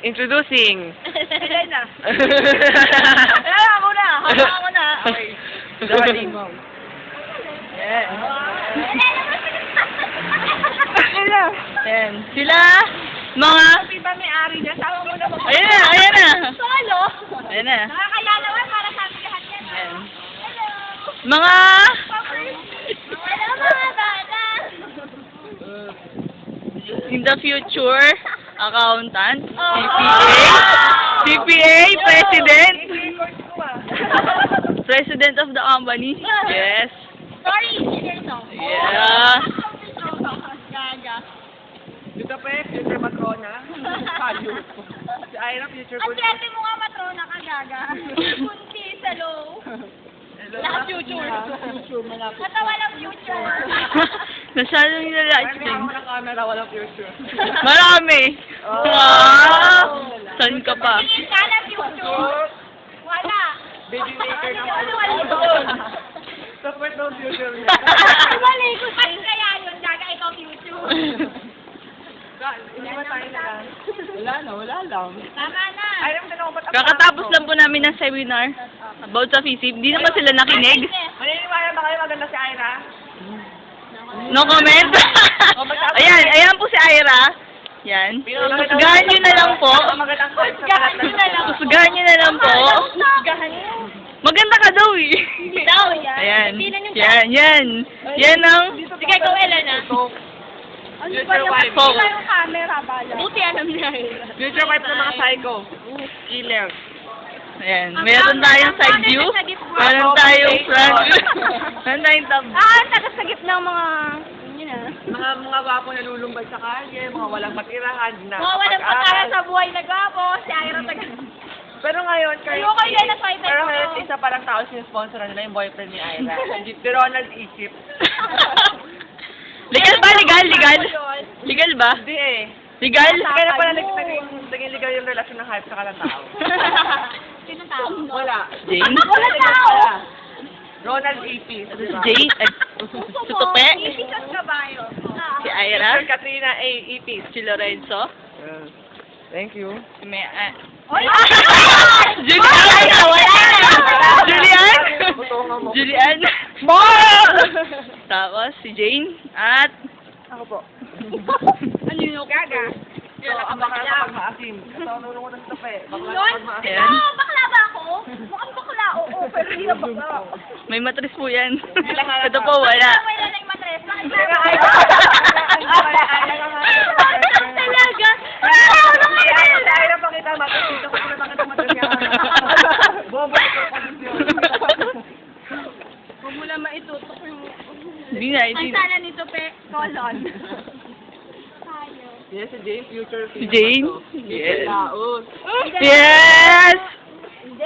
introducing. Ilan na? Ako na. Ako na. Okay. Darling mo. Yeah. Ayan. Sila, mga... Iba may-ari dyan. Sama mo na mo. Ayan na, ayan na. Solo. Ayan na. Nakakaya naman para sa amin lahat yan. Ayan. Hello. Mga... Hello mga bata. In the future, accountant, Oh. CPA, president. President of the company. Yes. Sorry, engineer to. Yeah. Gaga. Dito pa future matrona. Kayo. Si Ira, future Ang swerte mo nga matrona ka, gaga. Kunti sa low. Lahat future. Basta walang future. Masyadong nila-live stream. Wala camera, walang future. Marami. Oh. Wow. Saan ka pa? Tingin ka na future. Wala. Baby maker ng Wala. Support ng future niya. Wala ko. At kaya yun, gaga, ikaw future. Hindi ba tayo na lang? Wala lang. Tama na. Ira, mo tanong ko ba't Kakatapos lang po namin ng seminar about sa FISIP. Hindi naman sila nakinig. Maniniwala ba kayo maganda si Ira? No comment. Ayan, ayan po si Ira. Yan. Kusgahan nyo na lang po. Magandang type sa palat ng Kusgahan nyo na lang po. Gahan mo. Maganda ka daw eh. Hindi daw, yan. Ayan. Tingnan yung Yan, yan. Yan ang... Sige, go, Elena. Ano ba Future yung wife. yung camera, bala? Buti alam niya. Future wife ng mga psycho. Killer. Ayan. Meron tayong side view. Meron tayong front view. Meron tayong top. Tagas sa gitna ng mga... Yun na. Mga gwapo na lulumbay sa kalye, mga walang matirahan na Mga walang pagkara sa buhay na gwapo, si Ira taga... Pero ngayon, Ayoko yun na swipe pero ko. ngayon, isa parang tao sinisponsoran nila yung boyfriend ni Ira. Si Ronald Egypt. Legal ba? Legal? Legal ba? Hindi eh. Legal? Kaya pala naging legal yung relasyon ng hype sa kalang tao. Sino tao? Wala. Jane? Wala tao! Ronald EP. Si Jane? Si Tupe? Ipikas kabayo. Si Ira? Katrina A. EP. Si Lorenzo? Thank you. Si Mea? Oy! Julian! Julian? Butongan mo. Julian? Tapos si Jane at... Ako po. Ano yun? Gaga. So, ang bakla kapag maasim. Ito, nulungo ng tape. Bakla Yun? kapag maasim. Ayan. Bakla ba ako? Mukhang bakla, oo. Pero hindi na bakla. May matris po yan. Ito po, wala. Wala na yung matres. Bakit Teka, ba? ay, Talaga? Ira, pakita matas. Dito ko na pakita matas niya. Bobo ito posisyon. Huwag mo na maitutok yung... Hindi na, Ang hindi. sala nito, pe. Colon. Tayo. Yes, si Jane, future Si Jane? Yes. Yes! Hindi,